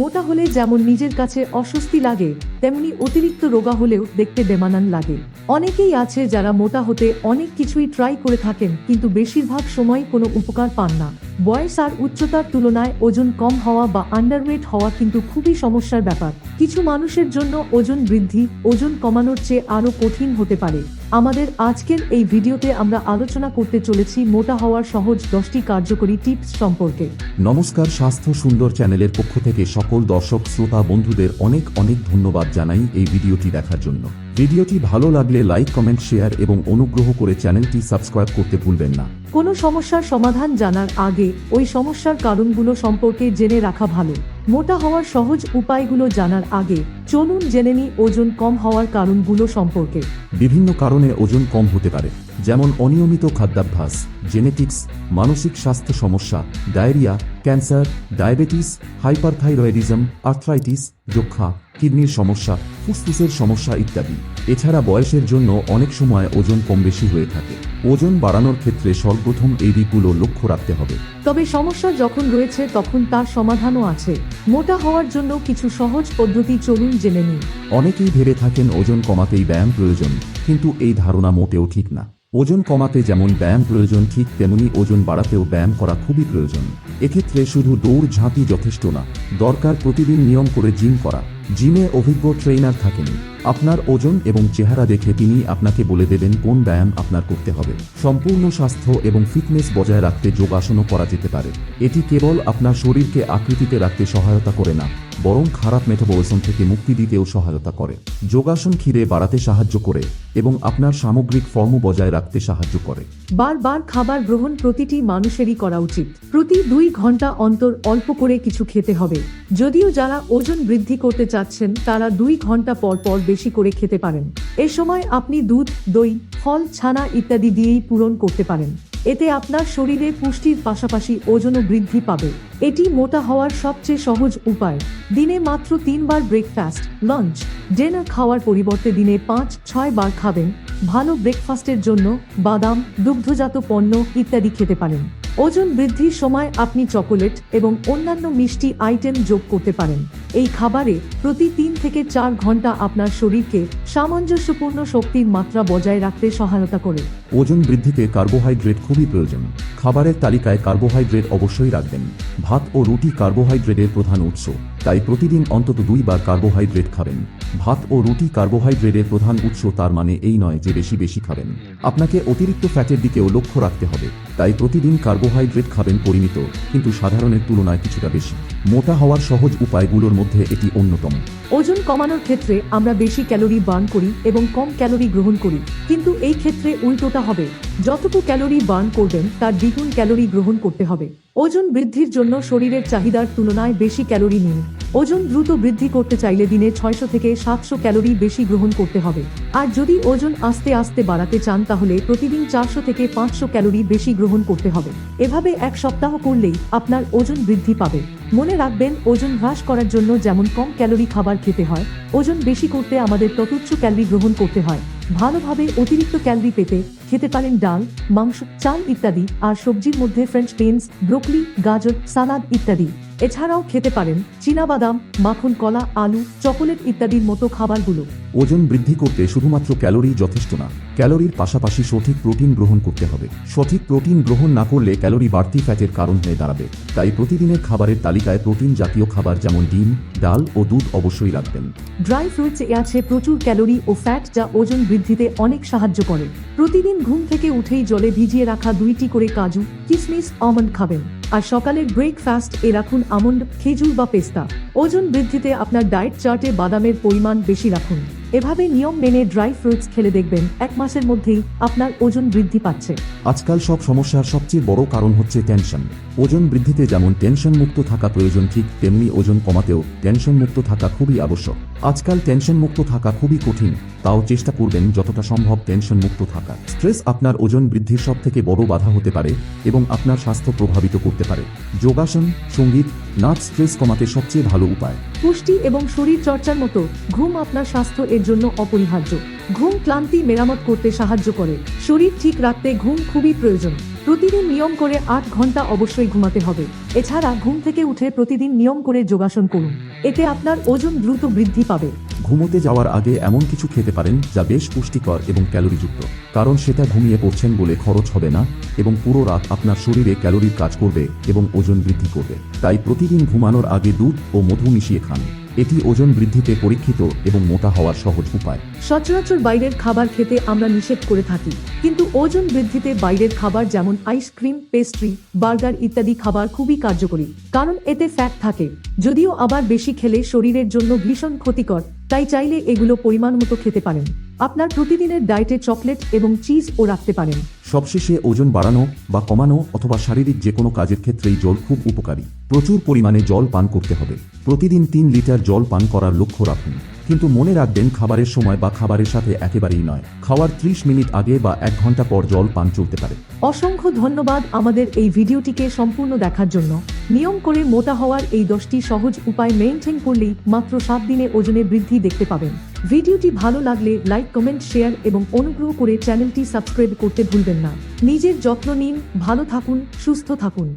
মোটা হলে যেমন নিজের কাছে অস্বস্তি লাগে, তেমনি অতিরিক্ত রোগা হলেও দেখতে বেমানান লাগে। অনেকেই আছে যারা মোটা হতে অনেক কিছুই ট্রাই করে থাকেন, কিন্তু বেশিরভাগ সময় কোনো উপকার পান না। বয়স আর উচ্চতার তুলনায় ওজন কম হওয়া বা আন্ডারওয়েট হওয়া কিন্তু খুবই সমস্যার ব্যাপার। কিছু মানুষের জন্য ওজন বৃদ্ধি ওজন কমানোর চেয়ে আরও কঠিন হতে পারে। আমাদের আজকের এই ভিডিওতে আমরা আলোচনা করতে চলেছি মোটা হওয়ার সহজ 10টি কার্যকরী টিপস সম্পর্কে। নমস্কার, স্বাস্থ্য সুন্দর চ্যানেলের পক্ষ থেকে সকল দর্শক শ্রোতা বন্ধুদের অনেক অনেক ধন্যবাদ জানাই এই ভিডিওটি দেখার জন্য। ভিডিওটি ভালো লাগলে লাইক, কমেন্ট, শেয়ার এবং অনুগ্রহ করে চ্যানেলটি সাবস্ক্রাইব করতে ভুলবেন না। কোনো সমস্যার সমাধান জানার আগে ওই সমস্যার কারণগুলো সম্পর্কে জেনে রাখা ভালো। মোটা হওয়ার সহজ উপায়গুলো জানার আগে চলুন জেনে নিই ওজন কম হওয়ার কারণগুলো সম্পর্কে। বিভিন্ন কারণে ওজন কম হতে পারে, যেমন অনিয়মিত খাদ্যাভ্যাস, জেনেটিক্স, মানসিক স্বাস্থ্য সমস্যা, diarrhoea, cancer, diabetes, hyperthyroidism, arthritis, যক্ষা, কিডনির সমস্যা, ফুসফুসের সমস্যা ইত্যাদি। এছাড়া বয়সের জন্য অনেক সময় ওজন কম বেশি হয়ে থাকে। ওজন বাড়ানোর ক্ষেত্রে সর্বপ্রথম এই দিকগুলো লক্ষ্য রাখতে হবে। তবে সমস্যা যখন রয়েছে তখন তার সমাধানও আছে। মোটা হওয়ার জন্য কিছু সহজ পদ্ধতি চলুন জেনে নিই। অনেকেই ভেবে থাকেন ওজন কমাতেই ব্যায়াম প্রয়োজন, কিন্তু এই ধারণা মোটেও ঠিক না। ওজন কমাতে যেমন ব্যায়াম প্রয়োজন, ঠিক তেমনি ওজন বাড়াতেও ব্যায়াম করা খুবই প্রয়োজন। এক্ষেত্রে শুধু দৌড় ঝাঁপই যথেষ্ট না, দরকার প্রতিদিন নিয়ম করে জিম করা। জিমে অভিজ্ঞ ট্রেইনার থাকেন, আপনার ওজন এবং চেহারা দেখে তিনি আপনাকে বলে দেবেন কোন ব্যায়াম আপনার করতে হবে। সম্পূর্ণ স্বাস্থ্য এবং ফিটনেস বজায় রাখতে যোগাসনও করা যেতে পারে। এটি কেবল আপনার শরীরকে আকৃতিতে রাখতে সহায়তা করে না, বরং খারাপ মেটাবলিজম থেকে মুক্তি দিতেও সহায়তা করে। যোগাসন খিদে বাড়াতে সাহায্য করে এবং আপনার সামগ্রিক ফর্ম বজায় রাখতে সাহায্য করে। বারবার খাবার গ্রহণ প্রতিটি মানুষেরই করা উচিত। প্রতি 2 ঘন্টা অন্তর অল্প করে কিছু খেতে হবে। যদিও যারা ওজন বৃদ্ধি করতে চাচ্ছেন তারা 2 ঘন্টা পর পর বেশি করে খেতে পারেন। এ সময় আপনি দুধ, দই, ফল, ছানা ইত্যাদি দিয়েই পূরণ করতে পারেন। এতে আপনার শরীরে পুষ্টির পাশাপাশি ওজনও বৃদ্ধি পাবে। এটি মোটা হওয়ার সবচেয়ে সহজ উপায়। দিনে মাত্র 3 বার ব্রেকফাস্ট, লাঞ্চ, ডিনার খাওয়ার পরিবর্তে দিনে 5-6 বার খাবেন। ভালো ব্রেকফাস্টের জন্য বাদাম, দুগ্ধজাত পণ্য ইত্যাদি খেতে পারেন। ওজন বৃদ্ধির সময় আপনি চকোলেট এবং অন্যান্য মিষ্টি আইটেম যোগ করতে পারেন। এই খাবারে প্রতি 3 থেকে 4 ঘন্টা আপনার শরীরকে সামঞ্জস্যপূর্ণ শক্তির মাত্রা বজায় রাখতে সহায়তা করে। ওজন বৃদ্ধিতে কার্বোহাইড্রেট খুবই প্রয়োজন। খাবারের তালিকায় কার্বোহাইড্রেট অবশ্যই রাখবেন। ভাত ও রুটি কার্বোহাইড্রেটের প্রধান উৎস, তাই প্রতিদিন অন্তত 2 বার কার্বোহাইড্রেট খাবেন। ভাত ও রুটি কার্বোহাইড্রেটের প্রধান উৎস, তার মানে এই নয় যে বেশি বেশি খাবেন। আপনাকে অতিরিক্ত ফ্যাটের দিকেও লক্ষ্য রাখতে হবে, তাই প্রতিদিন কার্বোহাইড্রেট খাবেন পরিমিত, কিন্তু সাধারণের তুলনায় কিছুটা বেশি। মোটা হওয়ার সহজ উপায়গুলোর মধ্যে এটি অন্যতম। ওজন কমানোর ক্ষেত্রে আমরা বেশি ক্যালোরি বার্ন করি এবং কম ক্যালোরি গ্রহণ করি, কিন্তু এই ক্ষেত্রে উল্টোটা হবে। যতটুকু ক্যালোরি বার্ন করবেন তার দ্বিগুণ ক্যালোরি গ্রহণ করতে হবে। ওজন বৃদ্ধির জন্য শরীরের চাহিদার তুলনায় বেশি ক্যালোরি নিন। ওজন দ্রুত বৃদ্ধি করতে চাইলে দিনে 600 থেকে 700 ক্যালোরি বেশি গ্রহণ করতে হবে। আর যদি ওজন আস্তে আস্তে বাড়াতে চান তাহলে প্রতিদিন 400 থেকে 500 ক্যালোরি বেশি গ্রহণ করতে হবে। এভাবে 1 সপ্তাহ করলেই আপনার ওজন বৃদ্ধি পাবে। মনে রাখবেন, ওজন হ্রাস করার জন্য যেমন কম ক্যালোরি খাবার খেতে হয়, ওজন বেশি করতে আমাদের ততুচ্ছ ক্যালোরি গ্রহণ করতে হয়। ভালোভাবে অতিরিক্ত ক্যালোরি পেতে খেতে পারেন ডাল, মাংস, চাল ইত্যাদি, আর সবজির মধ্যে ফ্রেঞ্চ বিনস, ব্রোকলি, গাজর, সালাদ ইত্যাদি। এছাড়াও খেতে পারেন চীনাবাদাম, মাখন, কলা, আলু, চকোলেট ইত্যাদির মতো খাবারগুলো। ওজন বৃদ্ধি করতে শুধুমাত্র ক্যালোরি যথেষ্ট না, ক্যালোরির পাশাপাশি সঠিক প্রোটিন গ্রহণ করতে হবে। সঠিক প্রোটিন গ্রহণ না করলে ক্যালোরি বাড়তি ফ্যাটের কারণ হয়ে দাঁড়াবে। তাই প্রতিদিনের খাবারের তালিকায় প্রোটিন জাতীয় খাবার যেমন ডিম, ডাল ও দুধ অবশ্যই রাখবেন। ড্রাই ফ্রুটসে আছে প্রচুর ক্যালোরি ও ফ্যাট, যা ওজন বৃদ্ধিতে অনেক সাহায্য করে। প্রতিদিন ঘুম থেকে উঠেই জলে ভিজিয়ে রাখা 2টি করে কাজু, কিশমিশ, আমন্ড খাবেন। আর সকালের ব্রেকফাস্ট এ রাখুন আমন্ড, খেজুর বা পেস্তা। ওজন বৃদ্ধিতে আপনার ডায়েট চার্টে বাদামের পরিমাণ বেশি রাখুন। এভাবে নিয়ম মেনে ড্রাই ফ্রুটস খেলে দেখবেন 1 মাসের মধ্যেই আপনার ওজন বৃদ্ধি পাচ্ছে। আজকাল সব সমস্যার সবচেয়ে বড় কারণ হচ্ছে টেনশন। ওজন বৃদ্ধিতে যেমন টেনশন মুক্ত থাকা প্রয়োজন, ঠিক তেমনি ওজন কমাতেও টেনশন মুক্ত থাকা খুবই আবশ্যক। আজকাল টেনশন মুক্ত থাকা খুবই কঠিন, তাও চেষ্টা করবেন যতটা সম্ভব টেনশন মুক্ত থাকা। স্ট্রেস আপনার ওজন বৃদ্ধির সবথেকে বড় বাধা হতে পারে এবং আপনার স্বাস্থ্য প্রভাবিত করতে পারে। যোগাসন, সঙ্গীত, নাচ স্ট্রেস কমাতে সবচেয়ে ভালো উপায়। পুষ্টি এবং শরীর চর্চার মতো ঘুম আপনার স্বাস্থ্য এর জন্য অপরিহার্য। ঘুম ক্লান্তি মেরামত করতে সাহায্য করে। শরীর ঠিক রাখতে ঘুম খুবই প্রয়োজন। প্রতিদিন নিয়ম করে 8 ঘন্টা অবশ্যই ঘুমাতে হবে। এছাড়া ঘুম থেকে উঠে প্রতিদিন নিয়ম করে যোগাসন করুন, এতে আপনার ওজন দ্রুত বৃদ্ধি পাবে। ঘুমোতে যাওয়ার আগে এমন কিছু খেতে পারেন যা বেশ পুষ্টিকর এবং ক্যালোরিযুক্ত, কারণ সেটা ঘুমিয়ে পড়ছেন বলে খরচ হবে না এবং পুরো রাত আপনার শরীরে ক্যালোরির কাজ করবে এবং ওজন বৃদ্ধি করবে। তাই প্রতিদিন ঘুমানোর আগে দুধ ও মধু মিশিয়ে খান, এটি ওজন বৃদ্ধিতে পরীক্ষিত এবং মোটা হওয়ার সহজ উপায়। সচরাচর বাইরের খাবার খেতে আমরা নিষেধ করে থাকি, কিন্তু ওজন বৃদ্ধিতে বাইরের খাবার যেমন আইসক্রিম, পেস্ট্রি, বার্গার ইত্যাদি খাবার খুবই কার্যকরী, কারণ এতে ফ্যাট থাকে। যদিও আবার বেশি খেলে শরীরের জন্য ভীষণ ক্ষতিকর, তাই চাইলে এগুলো পরিমাণ মতো খেতে পারেন। আপনার প্রতিদিনের ডায়েটে চকলেট এবং চিজও রাখতে পারেন। সবশেষে, ওজন বাড়ানো বা কমানো অথবা শারীরিক যে কোনো কাজের ক্ষেত্রেই জল খুব উপকারী। প্রচুর পরিমাণে জল পান করতে হবে। প্রতিদিন 3 লিটার জল পান করার লক্ষ্য রাখুন, কিন্তু মনে রাখবেন খাবারের সময় বা খাবারের সাথে একেবারেই নয়। খাওয়ার 30 মিনিট আগে বা 1 ঘন্টা পর জল পান চলতে পারে। অসংখ্য ধন্যবাদ আমাদের এই ভিডিওটিকে সম্পূর্ণ দেখার জন্য। নিয়ম করে মোটা হওয়ার এই 10টি সহজ উপায় মেইনটেইন করলেই মাত্র 7 দিনে ওজনে বৃদ্ধি দেখতে পাবেন। ভিডিওটি ভালো লাগলে লাইক, কমেন্ট, শেয়ার এবং অনুগ্রহ করে চ্যানেলটি সাবস্ক্রাইব করতে ভুলবেন না। নিজের যত্ন নিন, ভালো থাকুন, সুস্থ থাকুন।